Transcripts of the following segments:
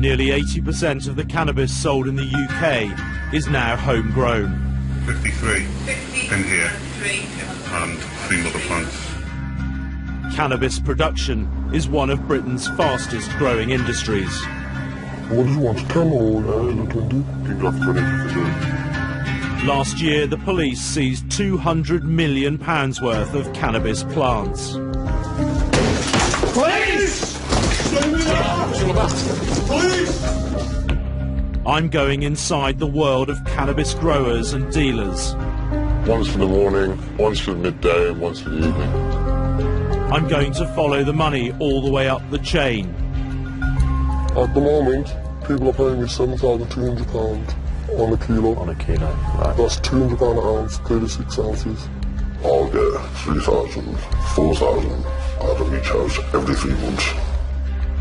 Nearly 80% of the cannabis sold in the UK is now homegrown. 53 in here and 3 mother plants. Cannabis production is one of Britain's fastest growing industries. What do you want, a camel or a 20? You got 20 for Last year, the police seized £200 million worth of cannabis plants. Police! Police! I'm going inside the world of cannabis growers and dealers. One's for the morning, one's for the midday, and one's for the evening. I'm going to follow the money all the way up the chain. At the moment, people are paying me £7,200 on a kilo. On a kilo, right. That's £200 an ounce, 36 ounces. I'll get 3,000, 4,000 out of each house every 3 months.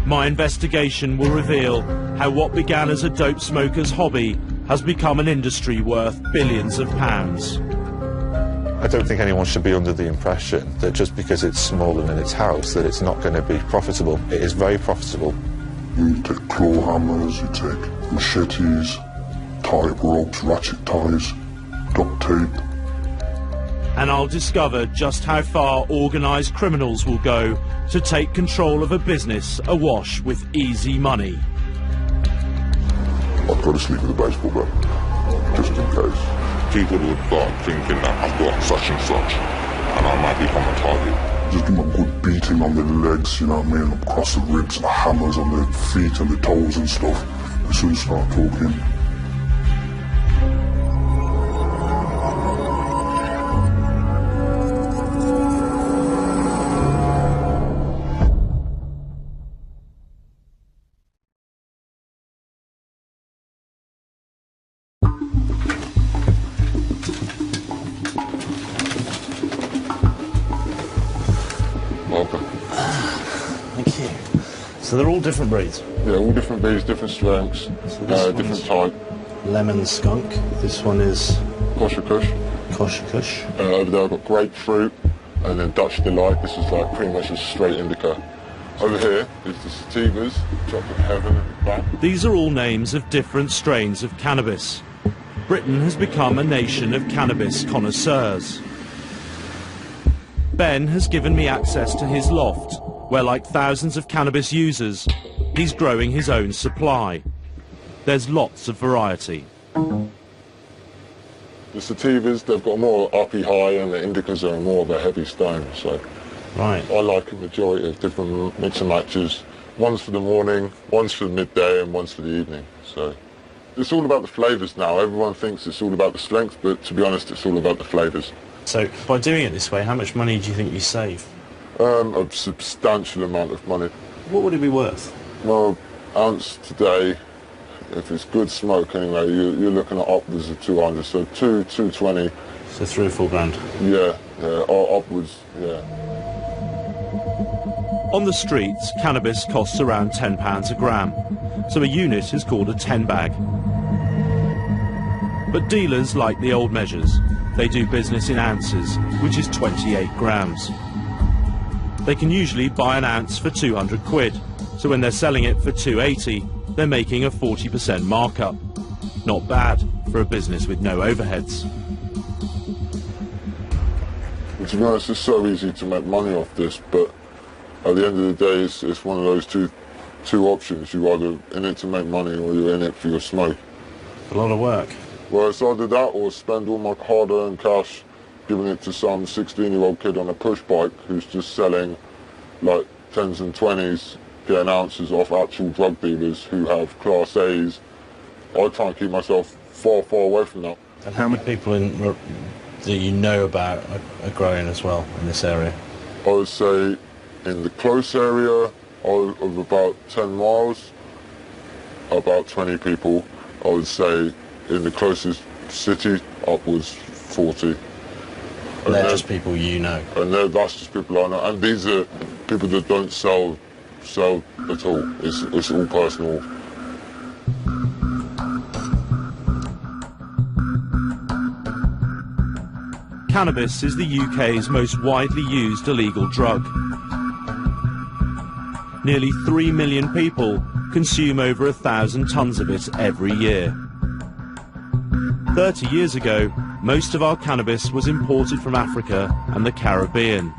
My investigation will reveal how what began as a dope smoker's hobby has become an industry worth billions of pounds. I don't think anyone should be under the impression that just because it's small and in its house that it's not going to be profitable. It is very profitable. You take claw hammers, you take machetes, tight ropes, ratchet ties, duct tape. And I'll discover just how far organised criminals will go to take control of a business awash with easy money. I've got to sleep with a baseball bat, just in case. People would start thinking that I've got such and such, and I might become a target. Just give them a good beating on their legs, you know what I mean, across the ribs, and hammers on their feet and their toes and stuff. As soon as they start talking. Welcome. Thank you. So they're all different breeds? Yeah, all different breeds, different strengths, So this different type. Lemon skunk. This one is Kosher Kush. kosher kush. Over there I've got grapefruit, and then Dutch Delight. This is like pretty much a straight indica. Over here is the sativas, Chocolate Heaven at the back. These are all names of different strains of cannabis. Britain has become a nation of cannabis connoisseurs. Ben has given me access to his loft, where, like thousands of cannabis users, he's growing his own supply. There's lots of variety. The sativas, they've got more uppy high, and the indicas are more of a heavy stone. So Right. I like a majority of different mix and matches. One's for the morning, one's for the midday, and one's for the evening. So it's all about the flavours now. Everyone thinks it's all about the strength, but to be honest, it's all about the flavours. So by doing it this way, how much money do you think you save? A substantial amount of money. What would it be worth? Well, ounce today, if it's good smoke anyway, you're looking at upwards of 200, so 220, So 3 or 4 grand. yeah, or upwards, yeah. On the streets, cannabis costs around £10 a gram, so a unit is called a 10 bag. But dealers like the old measures. They do business in ounces, which is 28 grams. They can usually buy an ounce for 200 quid, so when they're selling it for 280, they're making a 40% markup. Not bad for a business with no overheads. And to be honest, it's so easy to make money off this, but at the end of the day, it's one of those two options. You're either in it to make money or you're in it for your smoke. A lot of work. Well, it's either that or spend all my hard-earned cash giving it to some 16-year-old kid on a push bike who's just selling like 10s and 20s, getting ounces off actual drug dealers who have Class A's. I try and keep myself far, far away from that. And how many people that you know about are growing as well in this area? I would say in the close area of about 10 miles, about 20 people. I would say in the closest city, upwards 40. And they're just people you know? And that's just people I know. And these are people that don't sell at all. It's all personal. Cannabis is the UK's most widely used illegal drug. Nearly 3 million people consume over 1,000 tons of it every year. 30 years ago, most of our cannabis was imported from Africa and the Caribbean.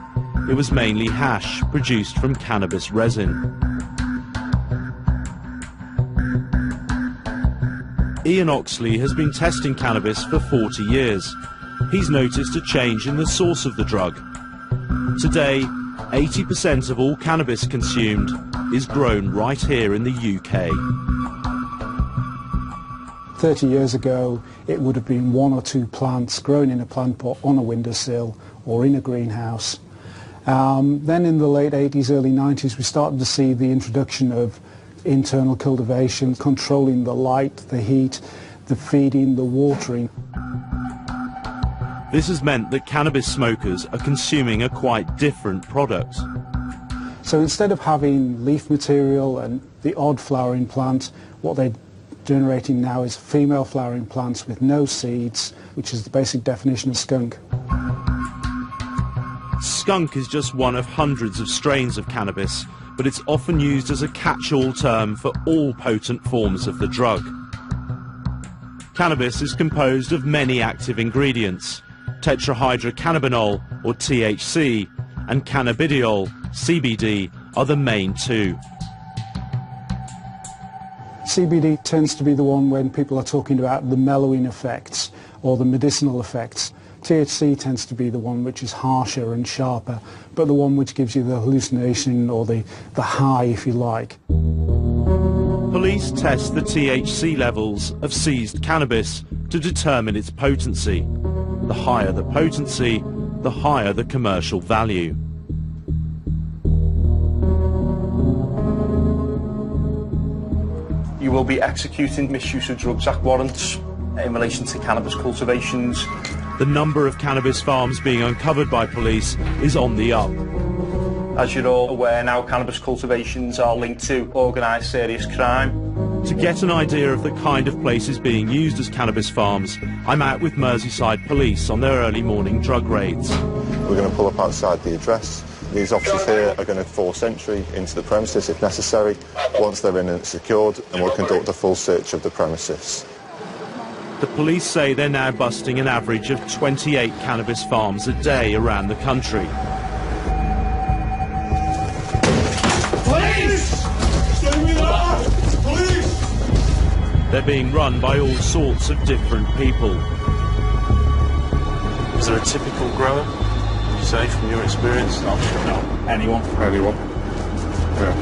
It was mainly hash produced from cannabis resin. Ian Oxley has been testing cannabis for 40 years. He's noticed a change in the source of the drug. Today, 80% of all cannabis consumed is grown right here in the UK. 30 years ago, it would have been 1 or 2 plants grown in a plant pot on a windowsill or in a greenhouse. Then in the late 80s, early 90s, we started to see the introduction of internal cultivation, controlling the light, the heat, the feeding, the watering. This has meant that cannabis smokers are consuming a quite different product. So instead of having leaf material and the odd flowering plant, what they're generating now is female flowering plants with no seeds, which is the basic definition of skunk. Skunk is just one of hundreds of strains of cannabis, but it's often used as a catch-all term for all potent forms of the drug. Cannabis is composed of many active ingredients. Tetrahydrocannabinol, or THC, and cannabidiol, CBD, are the main two. CBD tends to be the one when people are talking about the mellowing effects or the medicinal effects. THC tends to be the one which is harsher and sharper, but the one which gives you the hallucination or the high, if you like. Police test the THC levels of seized cannabis to determine its potency. The higher the potency, the higher the commercial value. You will be executing Misuse of Drugs Act warrants in relation to cannabis cultivations. The number of cannabis farms being uncovered by police is on the up. As you're all aware now, cannabis cultivations are linked to organised serious crime. To get an idea of the kind of places being used as cannabis farms, I'm out with Merseyside Police on their early morning drug raids. We're going to pull up outside the address. These officers here are going to force entry into the premises if necessary. Once they're in and secured, and we'll conduct a full search of the premises. The police say they're now busting an average of 28 cannabis farms a day around the country. Police! Stay with us! Police! They're being run by all sorts of different people. Is there a typical grower, would you say, from your experience? No, anyone. Anyone? Yeah.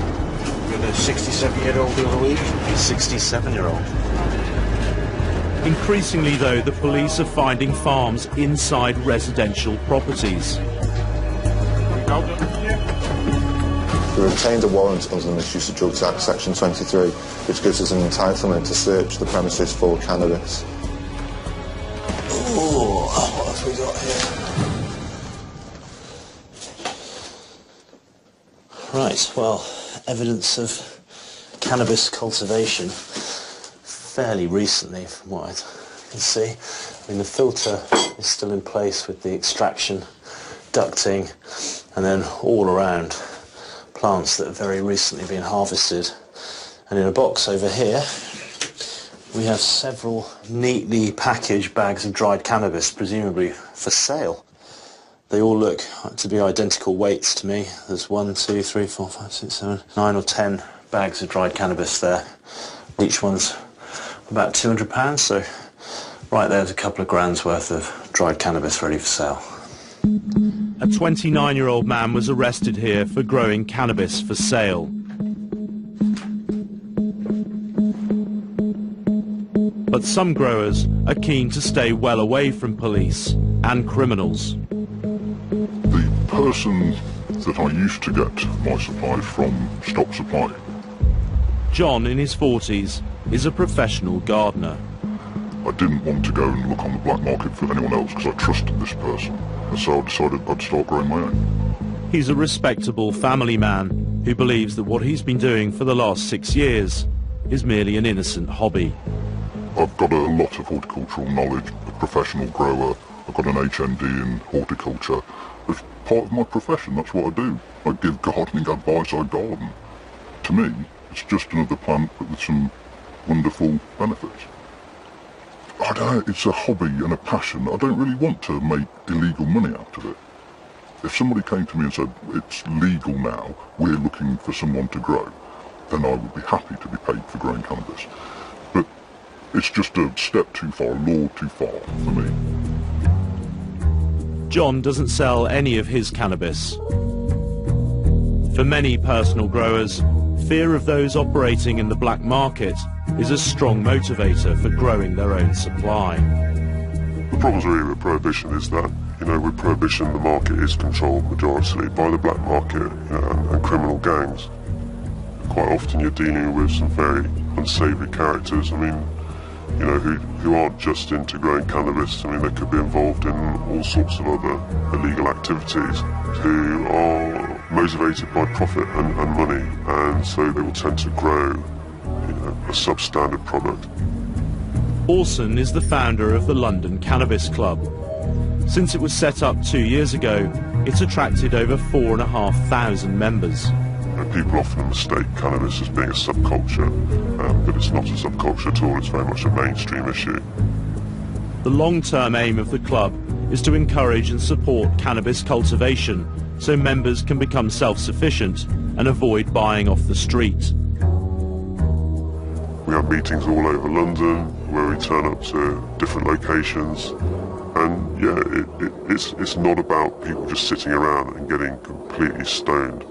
You had a 67-year-old the other week? 67-year-old. Increasingly, though, the police are finding farms inside residential properties. We obtained a warrant under the Misuse of Drugs Act, Section 23, which gives us an entitlement to search the premises for cannabis. Oh, what have we got here? Right, well, evidence of cannabis cultivation fairly recently, from what I can see. I mean, the filter is still in place with the extraction, ducting, and then all around plants that have very recently been harvested. And in a box over here, we have several neatly packaged bags of dried cannabis, presumably for sale. They all look to be identical weights to me. There's 1, 2, 3, 4, 5, 6, 7, 9 or 10 bags of dried cannabis there. Each one's about £200, so right there's a couple of grand's worth of dried cannabis ready for sale. A 29-year-old man was arrested here for growing cannabis for sale. But some growers are keen to stay well away from police and criminals. The person that I used to get my supply from stopped supplying. John, in his 40s, is a professional gardener. I didn't want to go and look on the black market for anyone else because I trusted this person, and so I decided I'd start growing my own. He's a respectable family man who believes that what he's been doing for the last 6 years is merely an innocent hobby. I've got a lot of horticultural knowledge, a professional grower, I've got an HND in horticulture. It's part of my profession, that's what I do. I give gardening advice, I garden. To me, It's just another plant, but with some wonderful benefits. I don't know, it's a hobby and a passion. I don't really want to make illegal money out of it. If somebody came to me and said, it's legal now, we're looking for someone to grow, then I would be happy to be paid for growing cannabis. But it's just a step too far, a law too far for me. John doesn't sell any of his cannabis. For many personal growers, fear of those operating in the black market is a strong motivator for growing their own supply. The problems really with prohibition is that, with prohibition the market is controlled majority by the black market, and criminal gangs. Quite often you're dealing with some very unsavoury characters, who aren't just into growing cannabis. They could be involved in all sorts of other illegal activities, who are motivated by profit and money, and so they will tend to grow a substandard product. Orson is the founder of the London Cannabis Club. Since it was set up 2 years ago, it's attracted over 4,500 members. People often mistake cannabis as being a subculture, but it's not a subculture at all, it's very much a mainstream issue. The long-term aim of the club is to encourage and support cannabis cultivation so members can become self-sufficient and avoid buying off the street. We have meetings all over London where we turn up to different locations, and it's not about people just sitting around and getting completely stoned.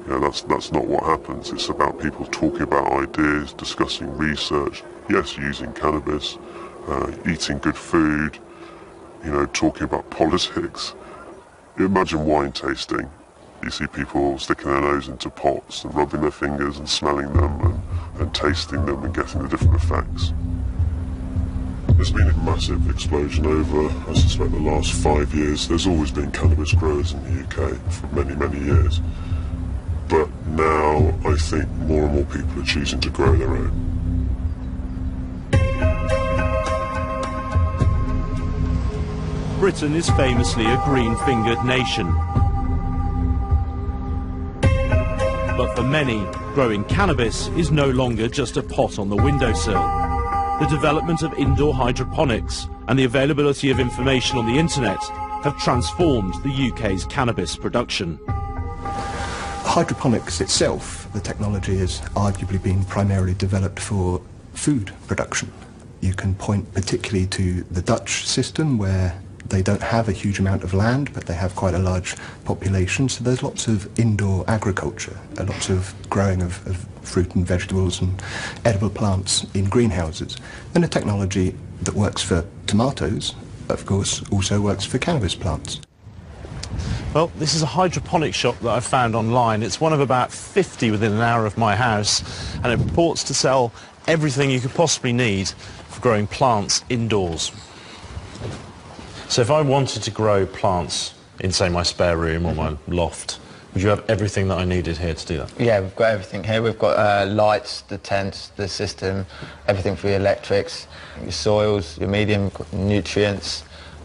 That's not what happens. It's about people talking about ideas, discussing research, yes, using cannabis, eating good food, talking about politics. Imagine wine tasting. You see people sticking their nose into pots and rubbing their fingers and smelling them and tasting them and getting the different effects. There's been a massive explosion over, I suspect, the last 5 years. There's always been cannabis growers in the UK for many, many years. But now I think more and more people are choosing to grow their own. Britain is famously a green-fingered nation. But for many, growing cannabis is no longer just a pot on the windowsill. The development of indoor hydroponics and the availability of information on the internet have transformed the UK's cannabis production. Hydroponics itself, the technology, has arguably been primarily developed for food production. You can point particularly to the Dutch system, where they don't have a huge amount of land, but they have quite a large population, so there's lots of indoor agriculture, lots of growing of fruit and vegetables and edible plants in greenhouses. And a technology that works for tomatoes, of course, also works for cannabis plants. Well, this is a hydroponic shop that I found online. It's one of about 50 within an hour of my house, and it purports to sell everything you could possibly need for growing plants indoors. So if I wanted to grow plants in, say, my spare room or my loft, would you have everything that I needed here to do that? Yeah, we've got everything here. We've got lights, the tents, the system, everything for your electrics, your soils, your medium, nutrients,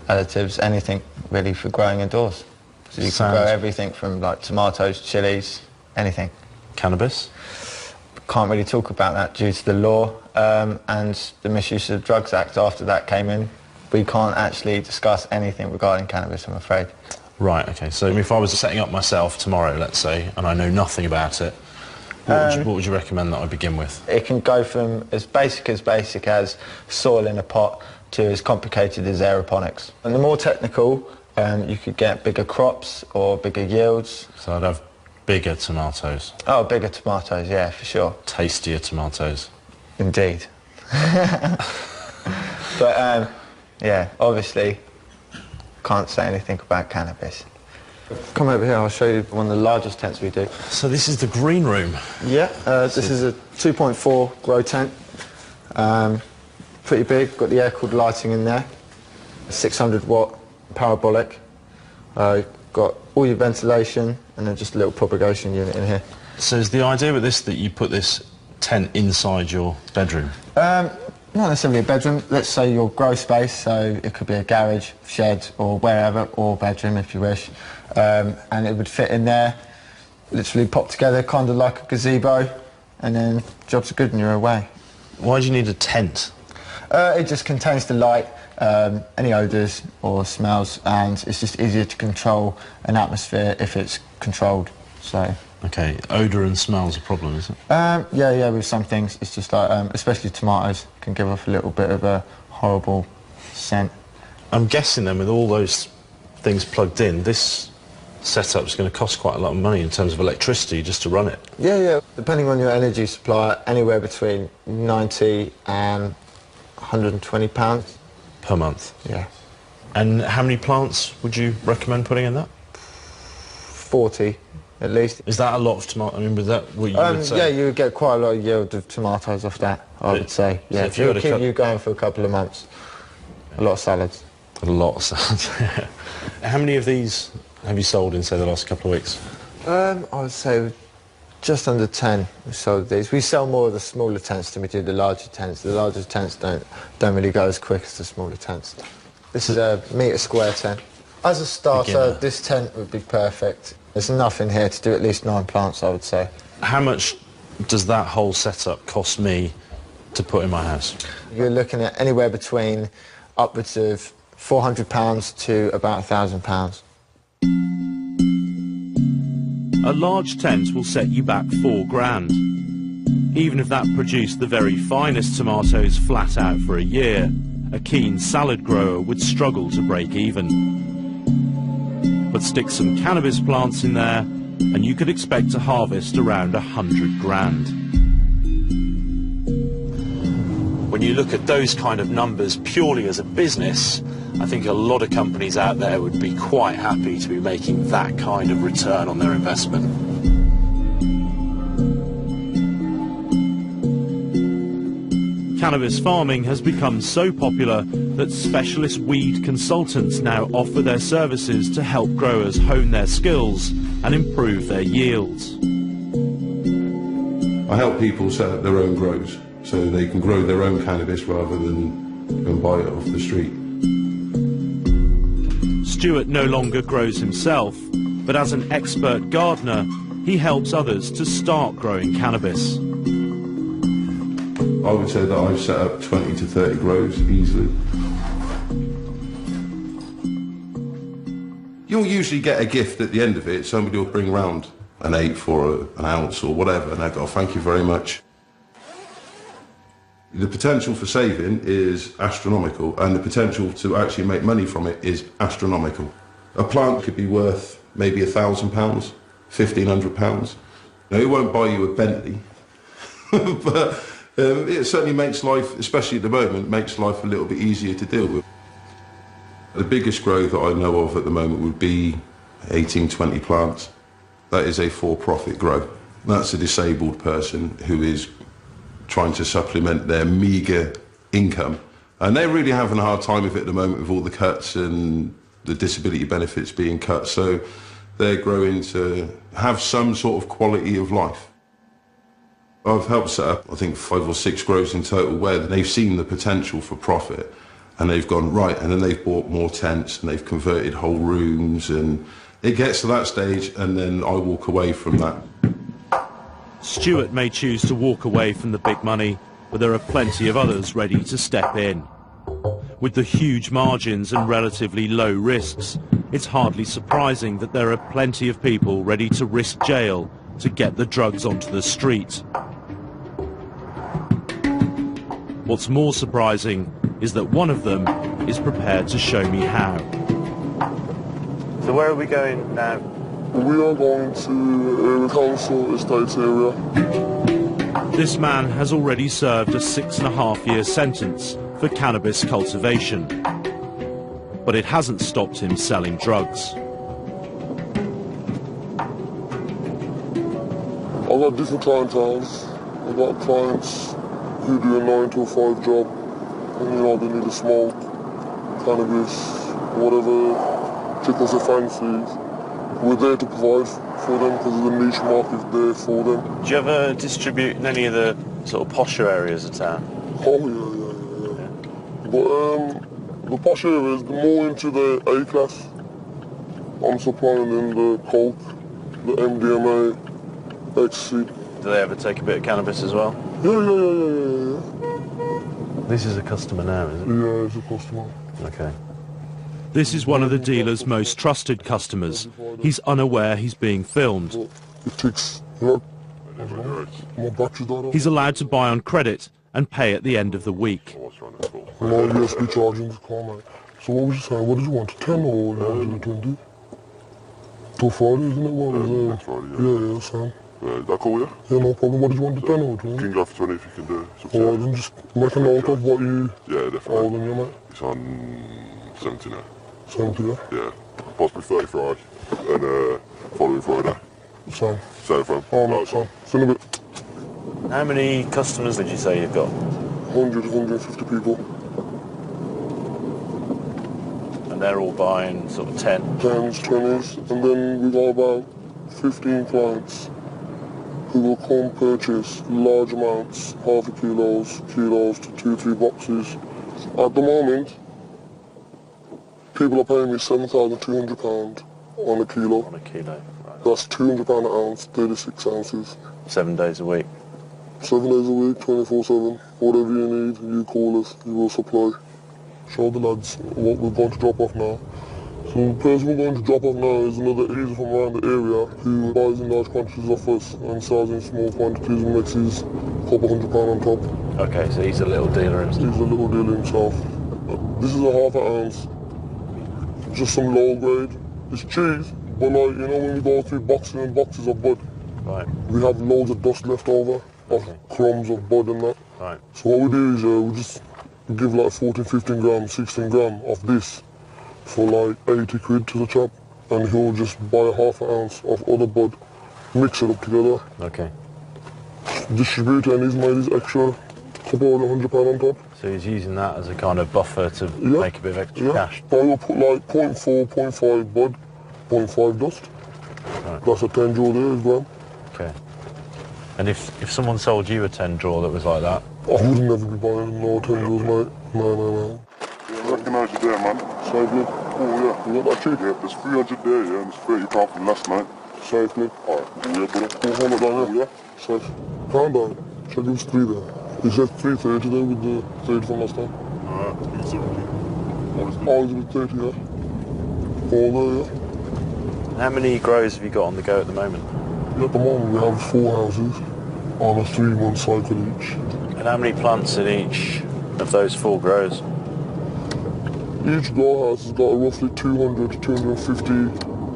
additives, anything really for growing indoors. So you can grow everything from like tomatoes, chilies, anything. Cannabis? Can't really talk about that due to the law and the Misuse of Drugs Act. After that came in, we can't actually discuss anything regarding cannabis, I'm afraid. Right, OK. So if I was setting up myself tomorrow, let's say, and I know nothing about it, what would you recommend that I begin with? It can go from as basic as soil in a pot to as complicated as aeroponics. And the more technical, you could get bigger crops or bigger yields. So I'd have bigger tomatoes? Oh, bigger tomatoes, yeah, for sure. Tastier tomatoes? Indeed. But, yeah, obviously, can't say anything about cannabis. Come over here, I'll show you one of the largest tents we do. So this is the green room? Yeah, this is a 2.4 grow tent. Pretty big, got the air-cooled lighting in there. 600-watt parabolic. Got all your ventilation and then just a little propagation unit in here. So is the idea with this that you put this tent inside your bedroom? Not necessarily a bedroom. Let's say your grow space, so it could be a garage, shed or wherever, or bedroom if you wish. And it would fit in there, literally pop together, kind of like a gazebo. and then jobs are good and you're away. Why do you need a tent? It just contains the light, any odours or smells, and it's just easier to control an atmosphere if it's controlled. So. Okay, odour and smell's a problem, is it? Yeah, with some things, it's just like, especially tomatoes, can give off a little bit of a horrible scent. I'm guessing then with all those things plugged in, this setup's going to cost quite a lot of money in terms of electricity just to run it. Yeah, depending on your energy supply, anywhere between 90 and £120. Per month? Yeah. And how many plants would you recommend putting in that? 40, at least. Is that a lot of tomato? I mean, was that what you would say? Yeah, you would get quite a lot of yield of tomatoes off that, I would say. Yeah, if you keep you going for a couple of months. A lot of salads. A lot of salads. How many of these have you sold in, say, the last couple of weeks? I would say just under 10 we sold these. We sell more of the smaller tents than we do the larger tents. The larger tents don't really go as quick as the smaller tents. This is a metre square tent. As a starter, this tent would be perfect. There's enough in here to do at least 9 plants, I would say. How much does that whole setup cost me to put in my house? You're looking at anywhere between upwards of £400 to about £1,000. A large tent will set you back £4,000. Even if that produced the very finest tomatoes flat out for a year, a keen salad grower would struggle to break even. But stick some cannabis plants in there and you could expect to harvest around £100,000. When you look at those kind of numbers purely as a business, I think a lot of companies out there would be quite happy to be making that kind of return on their investment. Cannabis farming has become so popular that specialist weed consultants now offer their services to help growers hone their skills and improve their yields. I help people set up their own grows so they can grow their own cannabis rather than go and buy it off the street. Stuart no longer grows himself, but as an expert gardener, he helps others to start growing cannabis. I would say that I've set up 20 to 30 grows easily. You'll usually get a gift at the end of it. Somebody will bring round an eighth or an ounce or whatever, and I go, thank you very much. The potential for saving is astronomical, and the potential to actually make money from it is astronomical. A plant could be worth maybe £1,000, £1,500. Now, it won't buy you a Bentley, but it certainly makes life, especially at the moment, makes life a little bit easier to deal with. The biggest grow that I know of at the moment would be 18, 20 plants. That is a for-profit grow. That's a disabled person who is trying to supplement their meagre income. And they're really having a hard time with it at the moment with all the cuts and the disability benefits being cut. So they're growing to have some sort of quality of life. I've helped set up, I think, 5 or 6 grows in total where they've seen the potential for profit and they've gone, right, and then they've bought more tents and they've converted whole rooms, and it gets to that stage and then I walk away from that. Stuart may choose to walk away from the big money, but there are plenty of others ready to step in. With the huge margins and relatively low risks, it's hardly surprising that there are plenty of people ready to risk jail to get the drugs onto the street. What's more surprising is that one of them is prepared to show me how. So where are we going now? We are going to a council estate area. This man has already served a 6.5-year sentence for cannabis cultivation, but it hasn't stopped him selling drugs. I've got different clienteles. I've got clients who do a 9 to 5 job, and they need to smoke, cannabis, whatever tickles their fancies. We're there to provide for them because the niche market there for them. Do you ever distribute in any of the sort of posher areas of town? Oh yeah. But the posh areas, the more into the A class. I'm supplying them the coke, the MDMA, ecstasy. Do Do they ever take a bit of cannabis as well? Yeah. This is a customer now, is it? Yeah, it's a customer. Okay. This is one of the dealer's most trusted customers. He's unaware he's being filmed. It takes, more batteries that He's allowed to buy on credit and pay at the end of the week. No USB charging the car, mate. So what was you saying? What did you want? 10 or 120? Till Friday, isn't it? What is it? Yeah, Sam. Is that cool, yeah? Yeah, no problem. What did you want? 10 or 20? You can go for 20 if you can do it. Alright, then just make a note of what you... Yeah, definitely. Oh, then, yeah, mate. It's on 70 now. 70, yeah? Yeah. Possibly 30 Friday. And following Friday. Sam. Same from. Oh, mate, Sam. See you in a bit. How many customers did you say you've got? 100, 150 people. And they're all buying sort of 10? 10s, 20s, and then we got about 15 clients who will come purchase large amounts, half a kilos to 2-3 boxes. At the moment, people are paying me £7,200 on a kilo. On a kilo, right. That's £200 an ounce, 36 ounces. 7 days a week? 7 days a week, 24/7. Whatever you need, you call us, we will supply. Show the lads what we're going to drop off now. So the person we're going to drop off now is another geezer from around the area who buys in large quantities off us and sells in small quantities and makes his couple £100 on top. Okay, so he's a little dealer himself? He's a little dealer himself. This is a half an ounce, just some low grade. It's cheese, but like, you know when we go through boxes and boxes of bud, right. We have loads of dust left over, of crumbs of bud and that. Right. So what we do is we just give like 14, 15 grams, 16 grams of this for like 80 quid to the chap, and he'll just buy a half an ounce of other bud, mix it up together. Okay. Distribute it, and he's made his extra couple of £100 on top. So he's using that as a kind of buffer to make a bit of extra cash? So he'll put like 0.4, 0.5 bud, 0.5 dust. Right. That's a 10 draw there as well. Okay. And if someone sold you a 10 draw that was like that? I would never be buying no 10 draws, mate. No. Yeah, I recognise you there, man. Safely. Oh, yeah. You got that cheap? Yeah, there's 300 there, yeah, and it's £30 from last night. Safely. Alright, yeah, brother. Hold it down, yeah? Safe. Calm down. Should I give us 3 there? He said 330 there with the 30 from last time. Alright, 370. Oh, it's with 30, yeah? All there, yeah? How many grows have you got on the go at the moment? At the moment we have 4 houses on a 3-month cycle each. And how many plants in each of those 4 grows? Each grow house has got roughly 200 to 250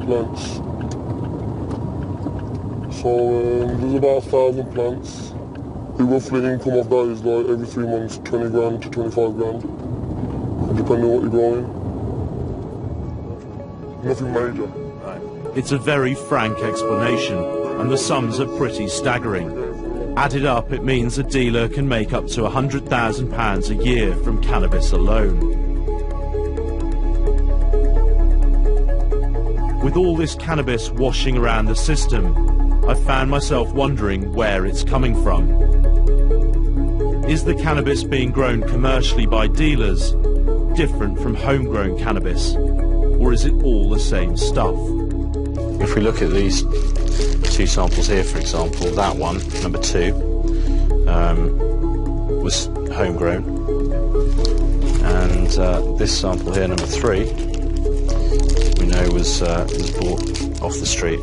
plants. So there's about 1,000 plants. The roughly income of that is like every 3 months 20 grand to 25 grand, depending on what you're growing. Nothing major. It's a very frank explanation, and the sums are pretty staggering. Added up, it means a dealer can make up to £100,000 a year from cannabis alone. With all this cannabis washing around the system, I found myself wondering where it's coming from. Is the cannabis being grown commercially by dealers different from homegrown cannabis, or is it all the same stuff? If we look at these 2 samples here, for example, that one, number 2, was homegrown, and this sample here, number 3, we know was bought off the street.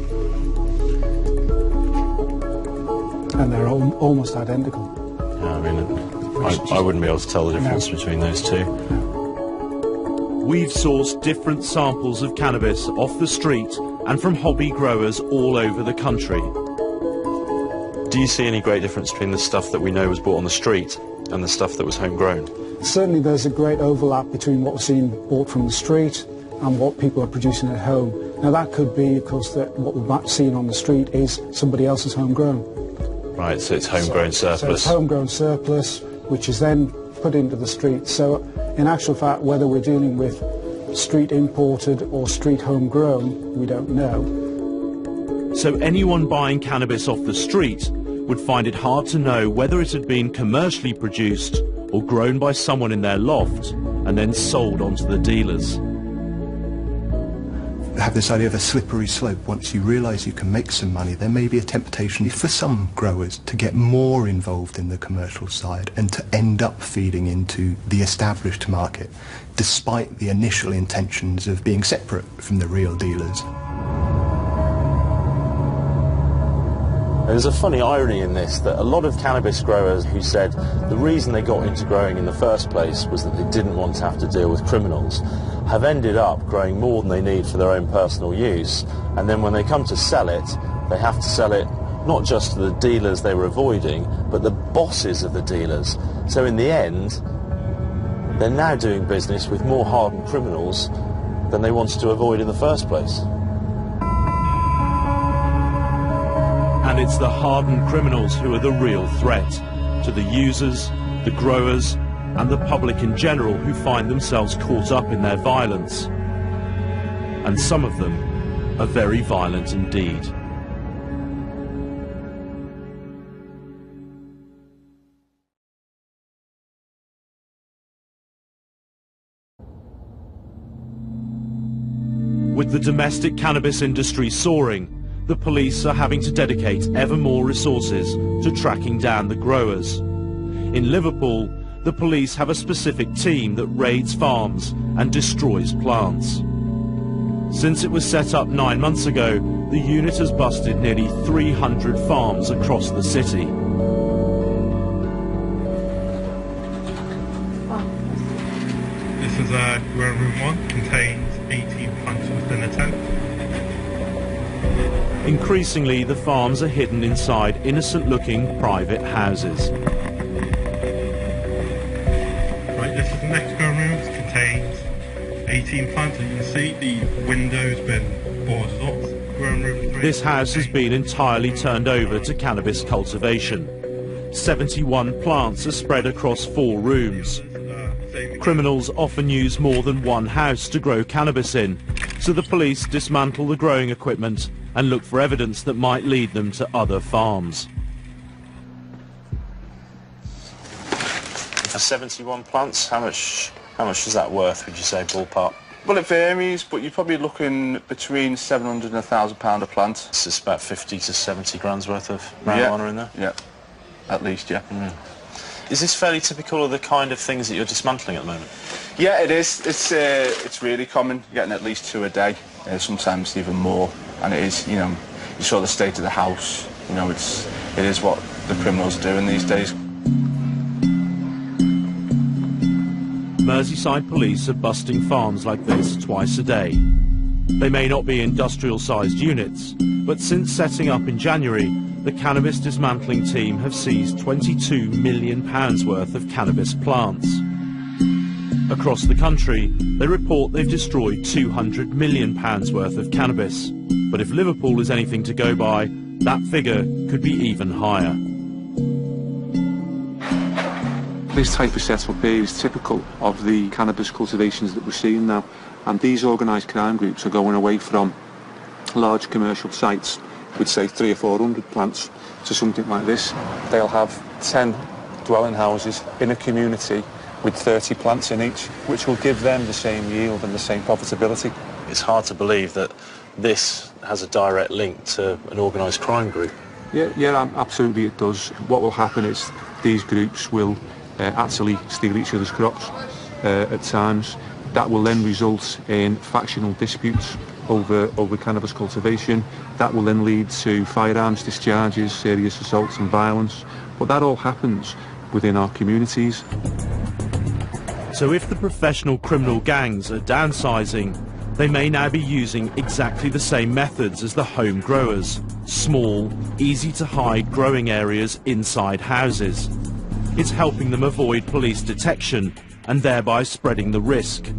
And they're almost identical. Yeah, I mean, I wouldn't be able to tell the difference between those 2. We've sourced different samples of cannabis off the street and from hobby growers all over the country. Do you see any great difference between the stuff that we know was bought on the street and the stuff that was homegrown? Certainly there's a great overlap between what's being bought from the street and what people are producing at home. Now that could be, of course, that what we're seeing on the street is somebody else's homegrown. Right, so it's homegrown surplus. So it's homegrown surplus, which is then put into the street. So in actual fact, whether we're dealing with street imported or street homegrown, we don't know. So anyone buying cannabis off the street would find it hard to know whether it had been commercially produced or grown by someone in their loft and then sold on to the dealers. have this idea of a slippery slope. Once you realise you can make some money, there may be a temptation for some growers to get more involved in the commercial side and to end up feeding into the established market, despite the initial intentions of being separate from the real dealers. There's a funny irony in this, that a lot of cannabis growers who said the reason they got into growing in the first place was that they didn't want to have to deal with criminals, have ended up growing more than they need for their own personal use, and then when they come to sell it, they have to sell it not just to the dealers they were avoiding, but the bosses of the dealers. So in the end, they're now doing business with more hardened criminals than they wanted to avoid in the first place. And it's the hardened criminals who are the real threat to the users, the growers, and the public in general who find themselves caught up in their violence. And some of them are very violent indeed. With the domestic cannabis industry soaring, the police are having to dedicate ever more resources to tracking down the growers. In Liverpool, the police have a specific team that raids farms and destroys plants. Since it was set up 9 months ago, the unit has busted nearly 300 farms across the city. This is grow room 1, contains 18 plants within a tent. Increasingly, the farms are hidden inside innocent-looking private houses. Right, this is the next grow room. It contains 18 plants. As you can see, the window's been boarded up. Grow room 3. This house has been entirely turned over to cannabis cultivation. 71 plants are spread across 4 rooms. Criminals often use more than one house to grow cannabis in, so the police dismantle the growing equipment and look for evidence that might lead them to other farms. For 71 plants, how much is that worth, would you say, ballpark? Well, it varies, but you're probably looking between £700 and £1,000 a plant. So it's about 50 to 70 grand's worth of marijuana in there? Yeah, at least, yeah. Mm. Is this fairly typical of the kind of things that you're dismantling at the moment? Yeah, it is. It's really common. You're getting at least 2 a day, sometimes even more. And it is, you saw the state of the house. It is what the criminals are doing these days. Merseyside police are busting farms like this twice a day. They may not be industrial-sized units, but since setting up in January, the cannabis dismantling team have seized £22 million worth of cannabis plants. Across the country, they report they've destroyed £200 million worth of cannabis. But if Liverpool is anything to go by, that figure could be even higher. This type of setup here is typical of the cannabis cultivations that we're seeing now. And these organised crime groups are going away from large commercial sites with, say, 300 or 400 plants to something like this. They'll have 10 dwelling houses in a community with 30 plants in each, which will give them the same yield and the same profitability. It's hard to believe that this has a direct link to an organised crime group. Yeah, absolutely it does. What will happen is these groups will actually steal each other's crops at times. That will then result in factional disputes over cannabis cultivation. That will then lead to firearms discharges, serious assaults and violence. But that all happens within our communities. So if the professional criminal gangs are downsizing, they may now be using exactly the same methods as the home growers. Small, easy-to-hide growing areas inside houses. It's helping them avoid police detection and thereby spreading the risk.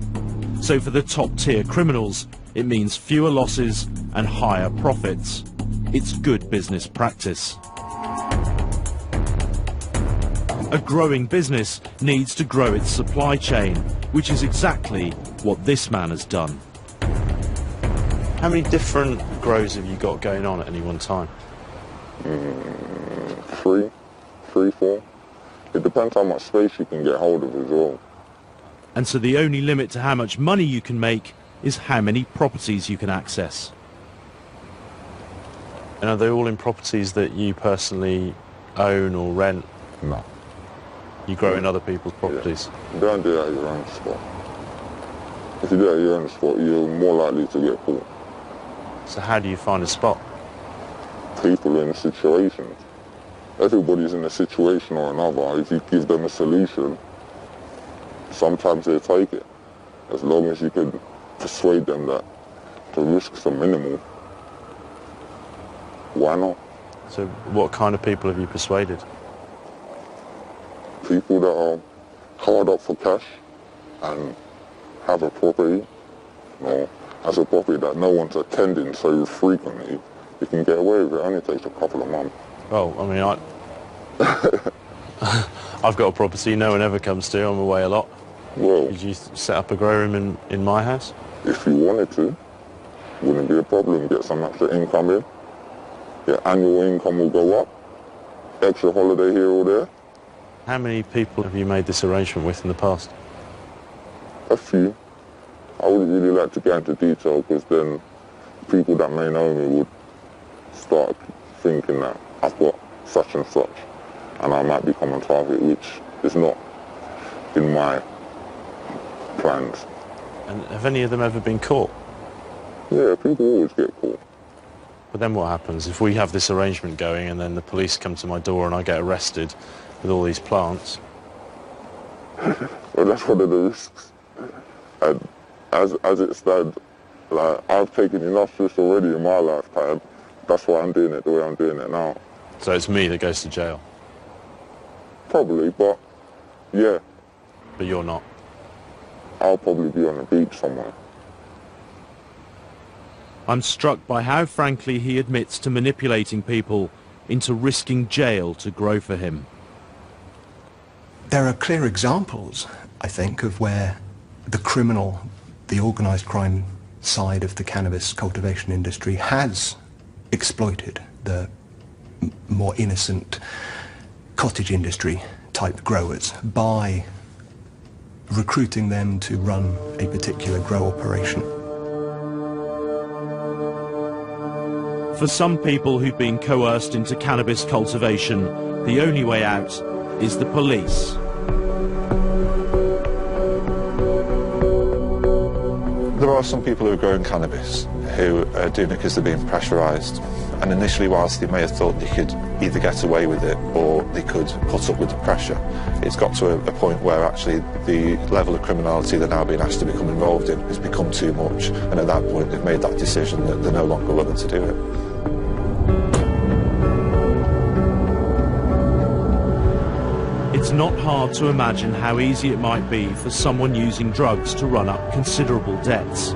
So for the top-tier criminals, it means fewer losses and higher profits. It's good business practice. A growing business needs to grow its supply chain, which is exactly what this man has done. How many different grows have you got going on at any one time? 3, 4. It depends how much space you can get hold of as well. And so the only limit to how much money you can make is how many properties you can access. And are they all in properties that you personally own or rent? No. You grow in other people's properties? Yeah. Don't do that at your own spot. If you do it at your own spot, you're more likely to get caught. So how do you find a spot? People are in situations. Everybody's in a situation or another. If you give them a solution, sometimes they'll take it. As long as you can persuade them that the risks are minimal, why not? So what kind of people have you persuaded? People that are hard up for cash and have a property, or has a property that no one's attending so frequently, you can get away with it. It only takes a couple of months. Well, I mean, I've got a property no one ever comes to. I'm away a lot. Well, could you set up a grow room in my house? If you wanted to, wouldn't be a problem. Get some extra income in. Your annual income will go up. Extra holiday here or there. How many people have you made this arrangement with in the past? A few. I wouldn't really like to get into detail because then people that may know me would start thinking that I've got such and such and I might become a target, which is not in my plans. And have any of them ever been caught? Yeah, people always get caught. But then what happens if we have this arrangement going and then the police come to my door and I get arrested with all these plants? Well, that's one of the risks. And as it stands, like, I've taken enough risks already in my lifetime. That's why I'm doing it the way I'm doing it now. So it's me that goes to jail? Probably, but yeah. But you're not? I'll probably be on the beach somewhere. I'm struck by how frankly he admits to manipulating people into risking jail to grow for him. There are clear examples, I think, of where the criminal, the organised crime side of the cannabis cultivation industry has exploited the more innocent cottage industry type growers by recruiting them to run a particular grow operation. For some people who've been coerced into cannabis cultivation, the only way out is the police. There are some people who are growing cannabis who are doing it because they're being pressurised. And initially, whilst they may have thought they could either get away with it or they could put up with the pressure, it's got to a point where actually the level of criminality they're now being asked to become involved in has become too much. And at that point, they've made that decision that they're no longer willing to do it. It's not hard to imagine how easy it might be for someone using drugs to run up considerable debts.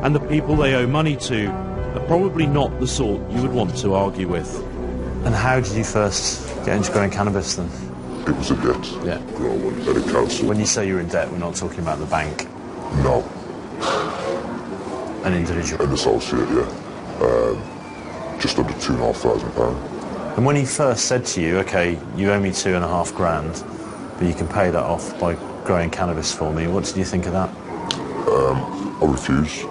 And the people they owe money to are probably not the sort you would want to argue with. And how did you first get into growing cannabis then? It was a debt. Yeah. At a council. When you say you're in debt, we're not talking about the bank? No. An individual? An associate, yeah. Just under £2,500. And when he first said to you, OK, you owe me £2,500, but you can pay that off by growing cannabis for me, what did you think of that? I refused.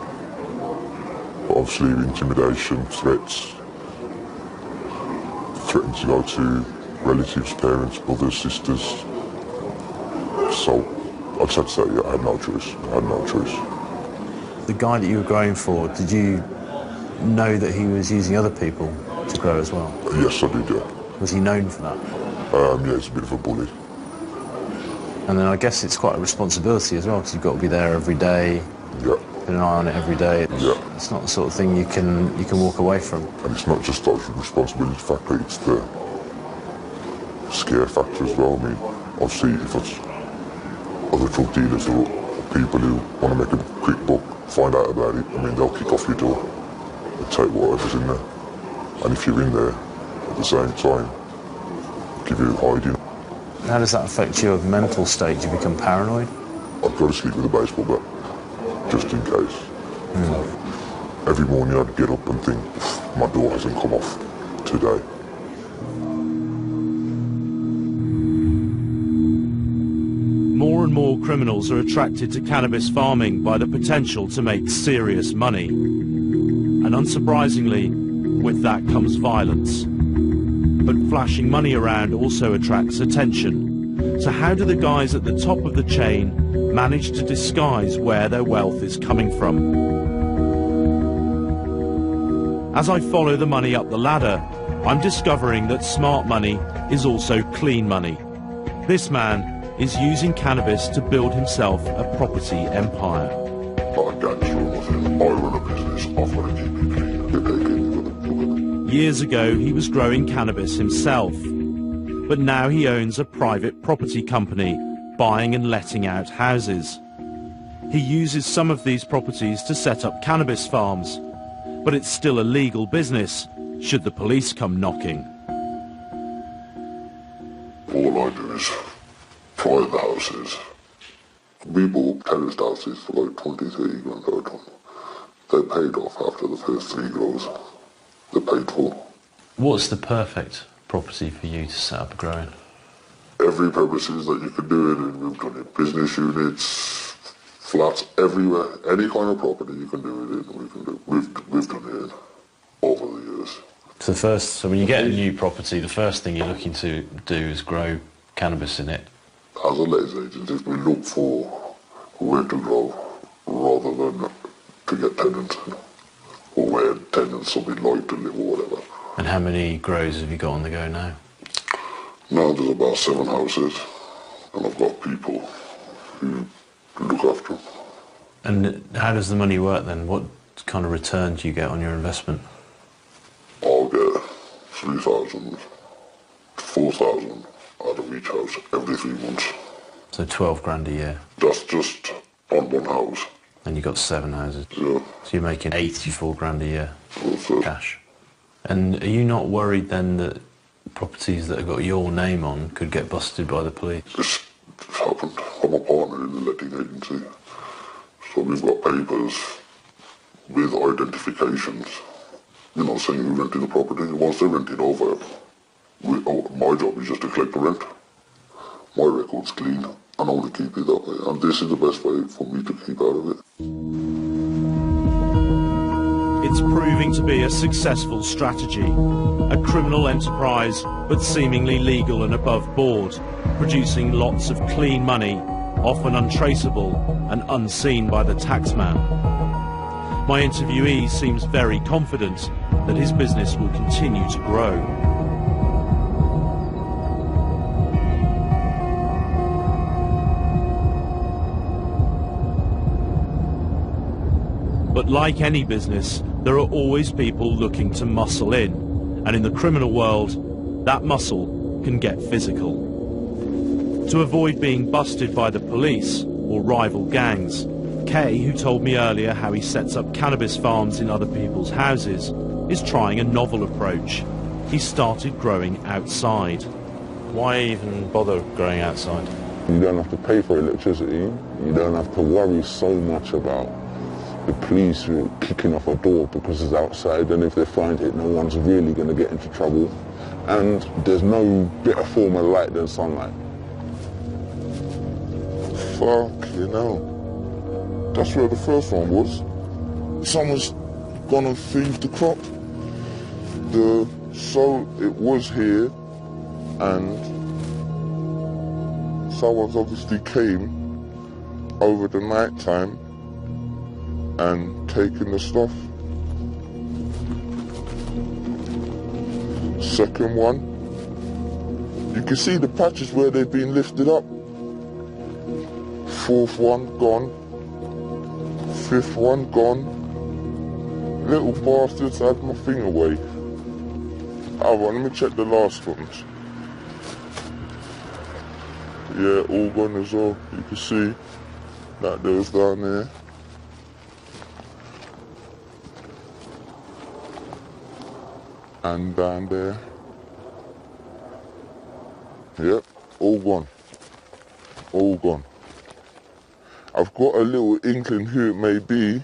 But obviously intimidation, threats, threatened to go to relatives, parents, brothers, sisters. So I just had to say, yeah, I had no choice. The guy that you were growing for, did you know that he was using other people to grow as well? Yes, I did, yeah. Was he known for that? Yeah, he's a bit of a bully. And then I guess it's quite a responsibility as well, because you've got to be there every day. Yeah. Put an eye on it every day. Yeah. It's not the sort of thing you can walk away from. And it's not just the responsibility factor, it's the scare factor as well. I mean, obviously if it's other drug dealers or people who want to make a quick buck, find out about it, I mean, they'll kick off your door and take whatever's in there. And if you're in there at the same time, give you hiding. How does that affect your mental state? Do you become paranoid? I've got to sleep with a baseball bat, just in case. Every morning I'd get up and think, my door hasn't come off today. More and and more criminals are attracted to cannabis farming by the potential to make serious money. And unsurprisingly, with that comes violence. But flashing money around also attracts attention. So how do the guys at the top of the chain manage to disguise where their wealth is coming from? As I follow the money up the ladder, I'm discovering that smart money is also clean money. This man is using cannabis to build himself a property empire. Years ago, he was growing cannabis himself, but now he owns a private property company, buying and letting out houses. He uses some of these properties to set up cannabis farms, but it's still a legal business, should the police come knocking. All I do is try the houses. We bought terraced houses for like 20, 30 grand out on. They paid off after the first 3 grows. They paid for. What's the perfect property for you to set up growing? Every purposes that you could do it in. We've done it. Business units, flats, everywhere. Any kind of property you can do it in. We've done it in over the years. So when you get a new property, the first thing you're looking to do is grow cannabis in it. As a lettings agent, if we look for where to grow rather than to get tenants in, or where tenants will be like to live or whatever. And how many grows have you got on the go now? Now there's about 7 houses, and I've got people who look after them. And how does the money work then? What kind of return do you get on your investment? I'll get 3,000 to 4,000 out of each house every 3 months. So 12 grand a year? That's just on one house. And you've got 7 houses? Yeah. So you're making 84 grand a year cash. And are you not worried then that properties that have got your name on could get busted by the police? It's happened. I'm a partner in the letting agency. So we've got papers with identifications, you know, saying who rented the property. Once they rent it over, my job is just to collect the rent. My record's clean, and I want to keep it that way. And this is the best way for me to keep out of it. It's proving to be a successful strategy, a criminal enterprise, but seemingly legal and above board, producing lots of clean money, often untraceable and unseen by the taxman. My interviewee seems very confident that his business will continue to grow. But like any business, there are always people looking to muscle in, and in the criminal world, that muscle can get physical. To avoid being busted by the police or rival gangs, Kay, who told me earlier how he sets up cannabis farms in other people's houses, is trying a novel approach. He started growing outside. Why even bother growing outside? You don't have to pay for electricity. You don't have to worry so much about the police kicking off a door because it's outside, and if they find it, no one's really going to get into trouble. And there's no better form of light than sunlight. Fuck, you know. That's where the first one was. Someone's gone and thieved the crop. So it was here, and someone's obviously came over the night time and taking the stuff. Second one, you can see the patches where they've been lifted up. Fourth one gone. Fifth one gone. Little bastards had my thing away. Oh, well, let me check the last ones. Yeah, all gone as well. You can see that there was down there. And down there. Yep, all gone. All gone. I've got a little inkling who it may be.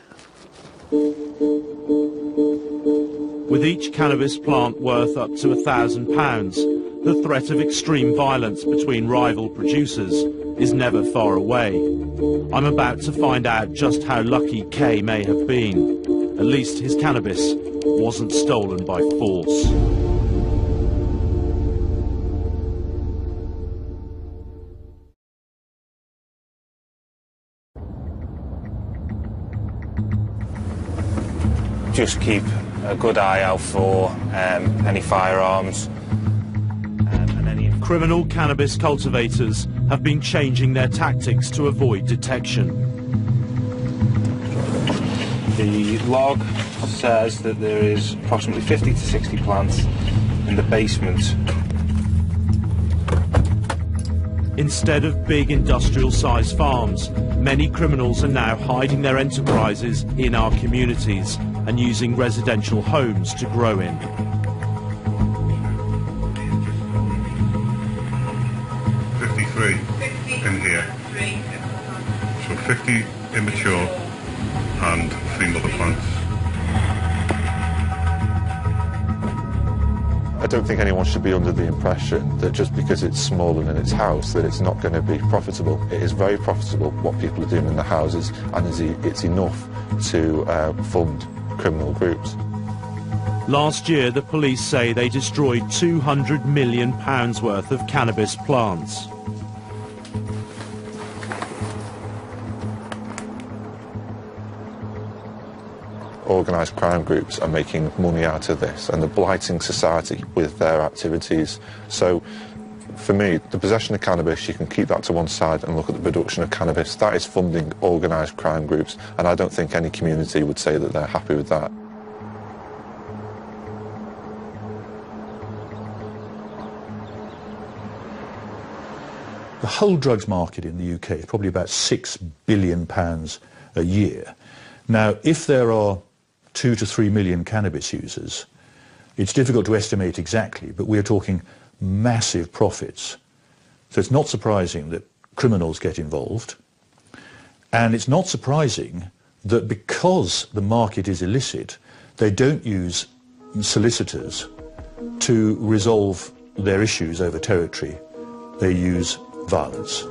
With each cannabis plant worth up to £1,000, the threat of extreme violence between rival producers is never far away. I'm about to find out just how lucky Kay may have been. At least his cannabis wasn't stolen by force. Just keep a good eye out for any firearms. Criminal cannabis cultivators have been changing their tactics to avoid detection. The log says that there is approximately 50 to 60 plants in the basement. Instead of big industrial-sized farms, many criminals are now hiding their enterprises in our communities and using residential homes to grow in. In here. So 50 immature and 3 mother plants. I don't think anyone should be under the impression that just because it's small and in its house that it's not going to be profitable. It is very profitable what people are doing in the houses, and it's enough to fund criminal groups. Last year, the police say they destroyed £200 million worth of cannabis plants. Organised crime groups are making money out of this and they're blighting society with their activities. So for me, the possession of cannabis, you can keep that to one side and look at the production of cannabis. That is funding organised crime groups, and I don't think any community would say that they're happy with that. The whole drugs market in the UK is probably about £6 billion a year. Now, if there are 2 to 3 million cannabis users, it's difficult to estimate exactly, but we're talking massive profits. So it's not surprising that criminals get involved, and it's not surprising that because the market is illicit, they don't use solicitors to resolve their issues over territory. They use violence.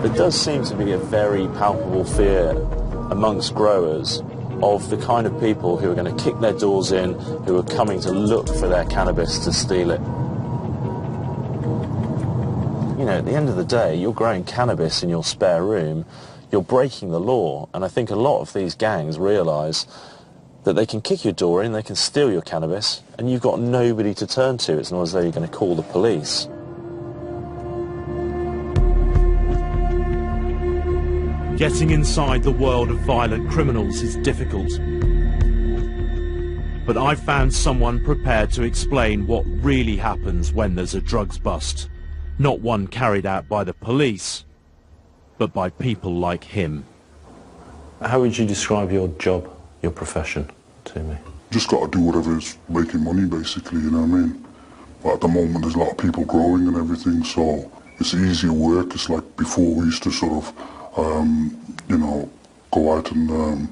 There does seem to be a very palpable fear amongst growers of the kind of people who are going to kick their doors in, who are coming to look for their cannabis to steal it. You know, at the end of the day, you're growing cannabis in your spare room, you're breaking the law, and I think a lot of these gangs realise that they can kick your door in, they can steal your cannabis, and you've got nobody to turn to. It's not as though you're going to call the police. Getting inside the world of violent criminals is difficult. But I've found someone prepared to explain what really happens when there's a drugs bust. Not one carried out by the police, but by people like him. How would you describe your job, your profession, to me? Just got to do whatever is making money, basically, you know what I mean? But at the moment, there's a lot of people growing and everything, so it's easier work. It's like before we used to sort of, you know, go out and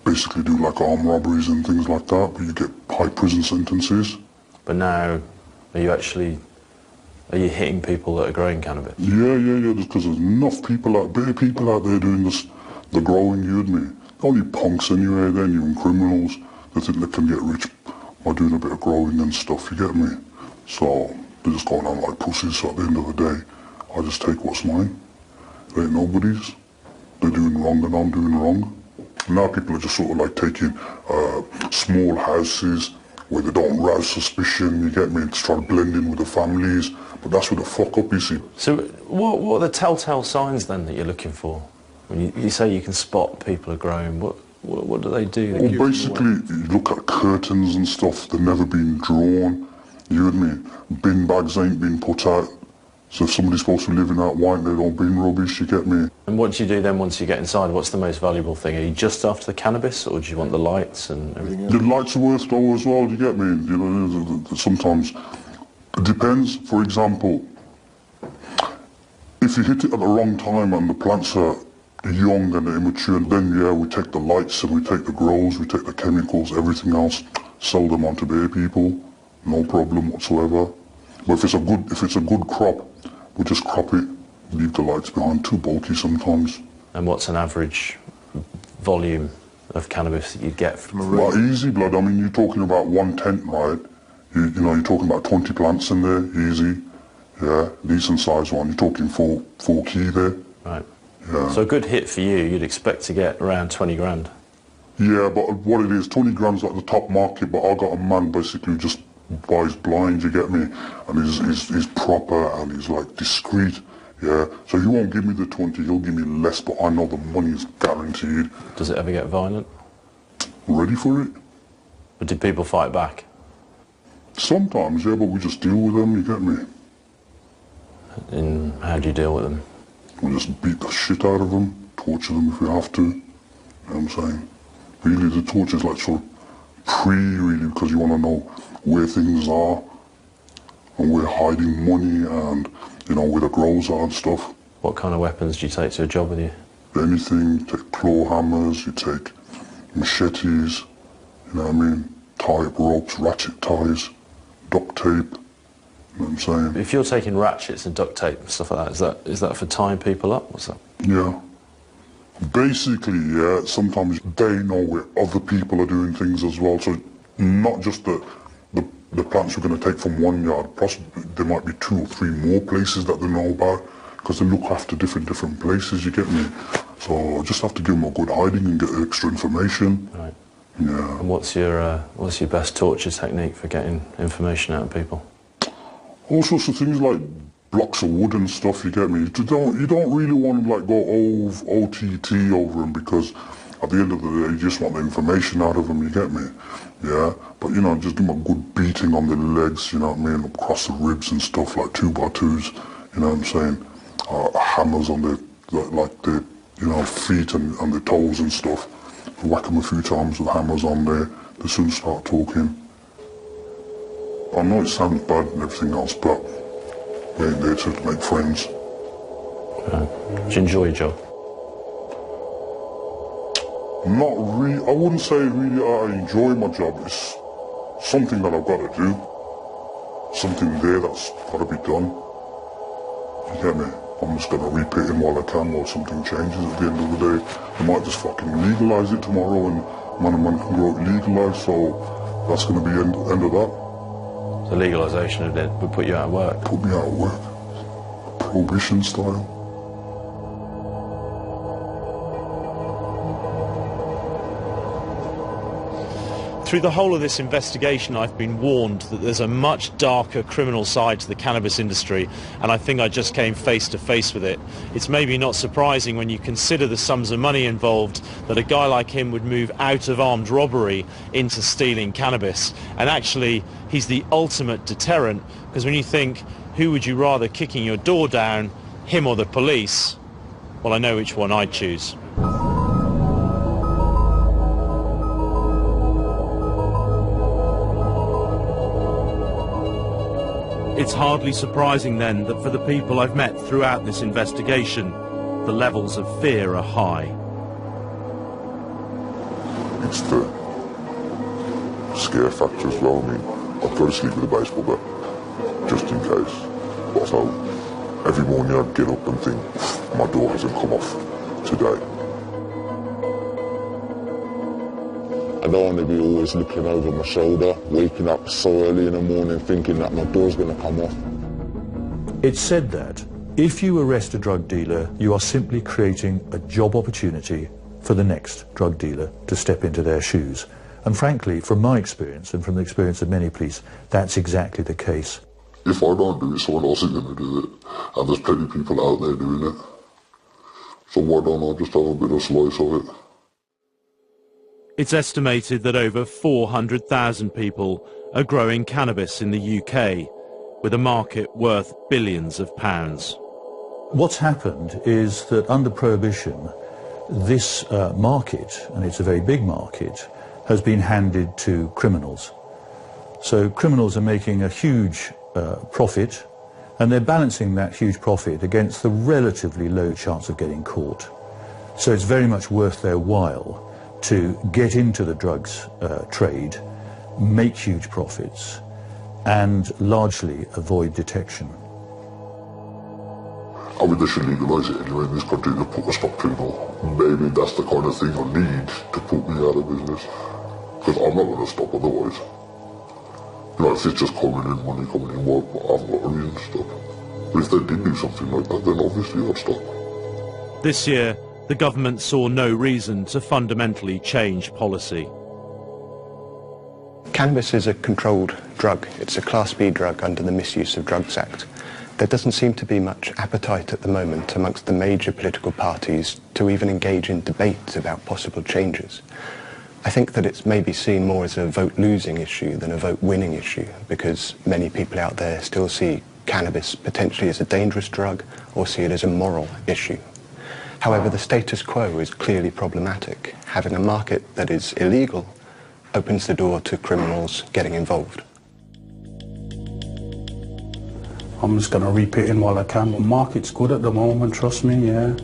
basically do like armed robberies and things like that, but you get high prison sentences. But now, are you hitting people that are growing cannabis? Yeah, because there's enough people out there doing this, the growing, you with me. Only punks anyway, then even criminals that think they can get rich by doing a bit of growing and stuff, you get me? So they're just going on like pussies, so at the end of the day, I just take what's mine. They ain't nobody's. They're doing wrong and I'm doing wrong. Now people are just sort of like taking small houses where they don't rouse suspicion, you get me, to try to blend in with the families, but that's where the fuck up, you see. So what are the telltale signs then that you're looking for? When you say you can spot people are growing, what do they do? Well, basically, you look at curtains and stuff, they've never been drawn, you with me? Bin bags ain't been put out, So if somebody's supposed to be living out white, they don't bring rubbish, you get me? And what do you do then once you get inside? What's the most valuable thing? Are you just after the cannabis, or do you want the lights and everything else? The lights are worth though as well, you get me? You know, sometimes it depends. For example, if you hit it at the wrong time and the plants are young and immature, then yeah, we take the lights and we take the grows, we take the chemicals, everything else, sell them on to Bay people, no problem whatsoever. But if it's a good crop, we just crop it, leave the lights behind, too bulky sometimes. And what's an average volume of cannabis that you get from a room? Well, easy blood, I mean, you're talking about one tent, right? You know, you're talking about 20 plants in there, easy. Yeah, decent size one, you're talking 4 key there. Right. Yeah. So a good hit for you, you'd expect to get around 20 grand. Yeah, but what it is, 20 grand's like the top market, but I got a man basically who just buys blind, you get me? And he's proper and he's like discreet, yeah? So he won't give me the 20, he'll give me less, but I know the money is guaranteed. Does it ever get violent? Ready for it? But did people fight back? Sometimes, yeah, but we just deal with them, you get me? And how do you deal with them? We just beat the shit out of them, torture them if we have to, you know what I'm saying? Really, the torture is like sort of really, because you want to know where things are, and where hiding money, and, you know, where the grows are and stuff. What kind of weapons do you take to a job with you? Anything, take claw hammers, you take machetes, you know what I mean? Tie up ropes, ratchet ties, duct tape, you know what I'm saying? If you're taking ratchets and duct tape and stuff like that, is that for tying people up? What's that? Yeah. Basically, yeah, sometimes they know where other people are doing things as well, so not just the plants we're going to take from one yard, possibly there might be 2 or 3 more places that they know about, because they look after different places, you get me? So I just have to give them a good hiding and get extra information. Right. Yeah. And what's your best torture technique for getting information out of people? All sorts of things like blocks of wood and stuff, you get me? You don't really want to like go OTT over them, because at the end of the day you just want the information out of them, you get me? Yeah, but you know, just give them a good beating on the legs, you know what I mean, across the ribs and stuff, like 2x2s, you know what I'm saying? Hammers on the you know, feet and the toes and stuff. Whack them a few times with hammers on there, they soon start talking. I know it sounds bad and everything else, but we ain't there to make friends. Do you enjoy your job? Not really, I wouldn't say really I enjoy my job. It's something that I've got to do. Something there that's got to be done. You get me? I'm just going to repeat it while I can, while something changes at the end of the day. They might just fucking legalise it tomorrow and man can grow it legalised, so that's going to be end of that. The legalisation of it would put you out of work? Put me out of work. Prohibition style. Through the whole of this investigation, I've been warned that there's a much darker criminal side to the cannabis industry, and I think I just came face to face with it. It's maybe not surprising when you consider the sums of money involved that a guy like him would move out of armed robbery into stealing cannabis. And actually, he's the ultimate deterrent, because when you think, who would you rather kicking your door down, him or the police? Well, I know which one I'd choose. It's hardly surprising then that for the people I've met throughout this investigation, the levels of fear are high. It's the scare factor as well. I mean, I'd go to sleep with a baseball bat, just in case. But so, every morning I'd get up and think, my door hasn't come off today. I don't want to be always looking over my shoulder, waking up so early in the morning thinking that my door's going to come off. It's said that if you arrest a drug dealer, you are simply creating a job opportunity for the next drug dealer to step into their shoes. And frankly, from my experience and from the experience of many police, that's exactly the case. If I don't do it, someone else is going to do it. And there's plenty of people out there doing it. So why don't I just have a bit of slice of it? It's estimated that over 400,000 people are growing cannabis in the UK. with a market worth billions of pounds. What's happened is that under Prohibition, this market, and it's a very big market, has been handed to criminals. So criminals are making a huge profit, and they're balancing that huge profit against the relatively low chance of getting caught. So it's very much worth their while to get into the drugs trade, make huge profits, and largely avoid detection. I mean, they should legalise it anyway in this country to put a stop to it all. Maybe that's the kind of thing I need to put me out of business. Because I'm not going to stop otherwise. You know, if it's just coming in, money coming in, well, I've got a reason to stop. But if they did do something like that, then obviously I'd stop. This year, the government saw no reason to fundamentally change policy. Cannabis is a controlled drug. It's a Class B drug under the Misuse of Drugs Act. There doesn't seem to be much appetite at the moment amongst the major political parties to even engage in debate about possible changes. I think that it's maybe seen more as a vote-losing issue than a vote-winning issue, because many people out there still see cannabis potentially as a dangerous drug or see it as a moral issue. However, the status quo is clearly problematic. Having a market that is illegal opens the door to criminals getting involved. I'm just going to reap it in while I can, but market's good at the moment, trust me, yeah.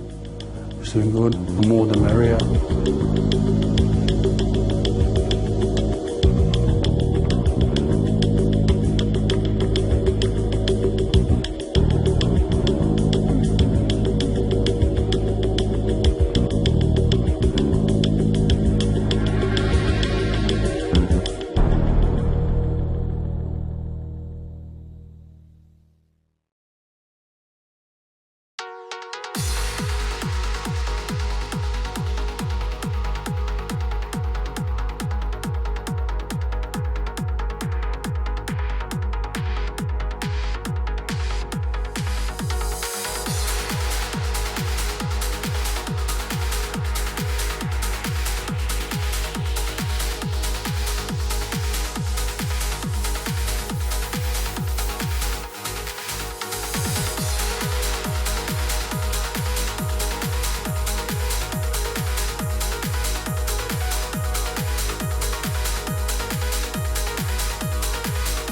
It's doing good, the more the merrier.